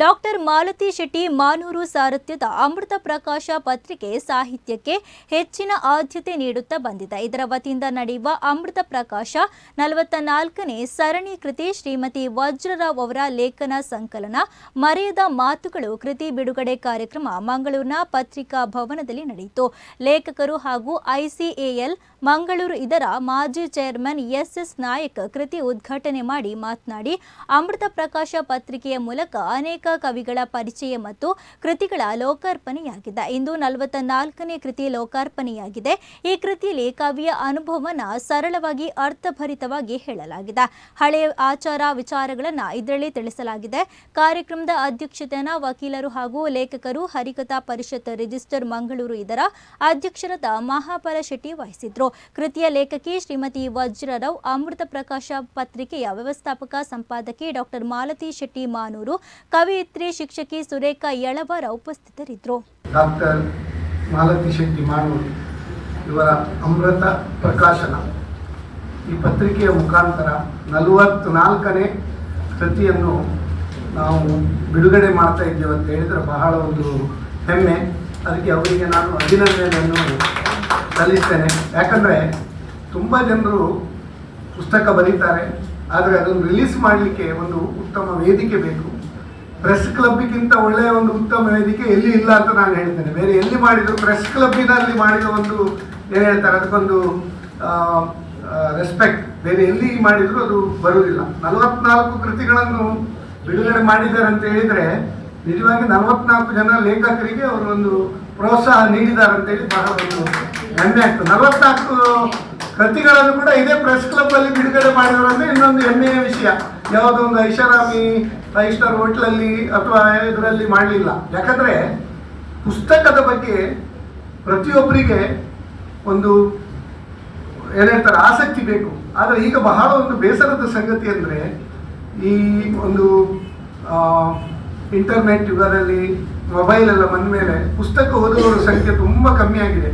Doctor Malathi Shetty Manur ಸಾರಥ್ಯದ ಅಮೃತ ಪ್ರಕಾಶ ಪತ್ರಿಕೆ ಸಾಹಿತ್ಯಕ್ಕೆ ಹೆಚ್ಚಿನ ಆದ್ಯತೆ ನೀಡುತ್ತಾ ಬಂದಿದೆ. ಇದರ ವತಿಯಿಂದ ನಡೆಯುವ ಅಮೃತ ಪ್ರಕಾಶ 44ನೇ ಸರಣಿ ಕೃತಿ ಶ್ರೀಮತಿ ವಜ್ರರಾವ್ ಅವರ ಲೇಖನ ಸಂಕಲನ ಮರೆಯದ ಮಾತುಗಳು ಕೃತಿ ಬಿಡುಗಡೆ ಕಾರ್ಯಕ್ರಮ ಮಂಗಳೂರಿನ ಪತ್ರಿಕಾ ಭವನದಲ್ಲಿ ನಡೆಯಿತು. ಲೇಖಕರು ಹಾಗೂ ಐಸಿಎಎಲ್ ಮಂಗಳೂರು ಇದರ ಮಾಜಿ ಚೇರ್ಮನ್ ಎಸ್ ನಾಯಕ್ ಕೃತಿ ಉದ್ಘಾಟನೆ ಮಾಡಿ ಮಾತನಾಡಿ, ಅಮೃತ ಪ್ರಕಾಶ ಪತ್ರಿಕೆಯ ಮೂಲಕ ಅನೇಕ ಕವಿಗಳ ಪರಿಚಯ ಮತ್ತು ಕೃತಿಗಳ ಲೋಕಾರ್ಪಣೆಯಾಗಿದೆ. ಇಂದು 44ನೇ ಕೃತಿ ಲೋಕಾರ್ಪಣೆಯಾಗಿದೆ. ಈ ಕೃತಿಯಲ್ಲಿ ಕವಿಯ ಅನುಭವವನ್ನು ಸರಳವಾಗಿ ಅರ್ಥಭರಿತವಾಗಿ ಹೇಳಲಾಗಿದೆ. ಹಳೆಯ ಆಚಾರ ವಿಚಾರಗಳನ್ನು ಇದರಲ್ಲಿ ತಿಳಿಸಲಾಗಿದೆ. ಕಾರ್ಯಕ್ರಮದ ಅಧ್ಯಕ್ಷತೆಯನ್ನು ವಕೀಲರು ಹಾಗೂ ಲೇಖಕರು ಹರಿಕಥಾ ಪರಿಷತ್ ರಿಜಿಸ್ಟರ್ ಮಂಗಳೂರು ಇದರ ಅಧ್ಯಕ್ಷರಾದ ಮಹಾಪಾಲ ಶೆಟ್ಟಿ ವಹಿಸಿದ್ರು. ಕೃತಿಯ ಲೇಖಕಿ ಶ್ರೀಮತಿ ವಜ್ರರಾವ್, ಅಮೃತ ಪ್ರಕಾಶ ಪತ್ರಿಕೆಯ ವ್ಯವಸ್ಥಾಪಕ ಸಂಪಾದಕಿ ಡಾಕ್ಟರ್ ಮಾಲತಿ ಶೆಟ್ಟಿ ಮಾನೂರು, ಕವಿಯಿತ್ರಿ ಶಿಕ್ಷಕಿ ಸುರೇಖಾ ಯಳವರ ಉಪಸ್ಥಿತರಿದ್ದರು. ಡಾಕ್ಟರ್ ಮಾಲತಿ ಶೆಟ್ಟಿ ಮಾನೂರು ಇವರ ಅಮೃತ ಪ್ರಕಾಶನ ಈ ಪತ್ರಿಕೆಯ ಮುಖಾಂತರ 44ನೇ ಕೃತಿಯನ್ನು ನಾವು ಬಿಡುಗಡೆ ಮಾಡ್ತಾ ಇದ್ದೇವೆ ಅಂತ ಹೇಳಿದರೆ ಬಹಳ ಒಂದು ಹೆಮ್ಮೆ. ಅದಕ್ಕೆ ಅವರಿಗೆ ನಾನು ಅಭಿನಂದನೆಯನ್ನು ಸಲ್ಲಿಸ್ತೇನೆ. ಯಾಕಂದರೆ ತುಂಬ ಜನರು ಪುಸ್ತಕ ಬರೀತಾರೆ, ಆದರೆ ಅದನ್ನು ರಿಲೀಸ್ ಮಾಡಲಿಕ್ಕೆ ಒಂದು ಉತ್ತಮ ವೇದಿಕೆ ಬೇಕು. ಪ್ರೆಸ್ ಕ್ಲಬ್ಗಿಂತ ಒಳ್ಳೆಯ ಒಂದು ಉತ್ತಮ ವೇದಿಕೆ ಎಲ್ಲಿ ಇಲ್ಲ ಅಂತ ನಾನು ಹೇಳ್ತೇನೆ. ಬೇರೆ ಎಲ್ಲಿ ಮಾಡಿದ್ರು ಪ್ರೆಸ್ ಕ್ಲಬ್ಬಿನಲ್ಲಿ ಮಾಡಿದ ಒಂದು ಏನು ಹೇಳ್ತಾರೆ ಅದಕ್ಕೊಂದು ರೆಸ್ಪೆಕ್ಟ್ ಬೇರೆ ಎಲ್ಲಿ ಮಾಡಿದ್ರು ಅದು ಬರುವುದಿಲ್ಲ. 44 ಕೃತಿಗಳನ್ನು ಬಿಡುಗಡೆ ಮಾಡಿದ್ದಾರೆ ಅಂತ ಹೇಳಿದರೆ ನಿಜವಾಗಿ 44 ಜನ ಲೇಖಕರಿಗೆ ಅವರು ಒಂದು ಪ್ರೋತ್ಸಾಹ ನೀಡಿದ್ದಾರೆ ಅಂತೇಳಿ ಬಹಳ ಒಂದು ಹೆಮ್ಮೆ ಆಗ್ತದೆ. 44 ಕೃತಿಗಳನ್ನು ಕೂಡ ಇದೇ ಪ್ರೆಸ್ ಕ್ಲಬ್ ಅಲ್ಲಿ ಬಿಡುಗಡೆ ಮಾಡಿದ್ರು ಅಂದ್ರೆ ಇನ್ನೊಂದು ಹೆಮ್ಮೆಯ ವಿಷಯ. ಯಾವುದೋ ಒಂದು ಐಷಾರಾಮಿ 5 ಸ್ಟಾರ್ ಹೋಟ್ಲಲ್ಲಿ ಅಥವಾ ಇದರಲ್ಲಿ ಮಾಡಲಿಲ್ಲ. ಯಾಕಂದ್ರೆ ಪುಸ್ತಕದ ಬಗ್ಗೆ ಪ್ರತಿಯೊಬ್ಬರಿಗೆ ಒಂದು ಏನು ಹೇಳ್ತಾರೆ ಆಸಕ್ತಿ ಬೇಕು. ಆದರೆ ಈಗ ಬಹಳ ಒಂದು ಬೇಸರದ ಸಂಗತಿ ಅಂದರೆ ಈ ಒಂದು ಇಂಟರ್ನೆಟ್ ಯುಗದಲ್ಲಿ ಮೊಬೈಲ್ ಎಲ್ಲ ಬಂದ ಮೇಲೆ ಪುಸ್ತಕ ಓದುವವರ ಸಂಖ್ಯೆ ತುಂಬ ಕಮ್ಮಿ ಆಗಿದೆ.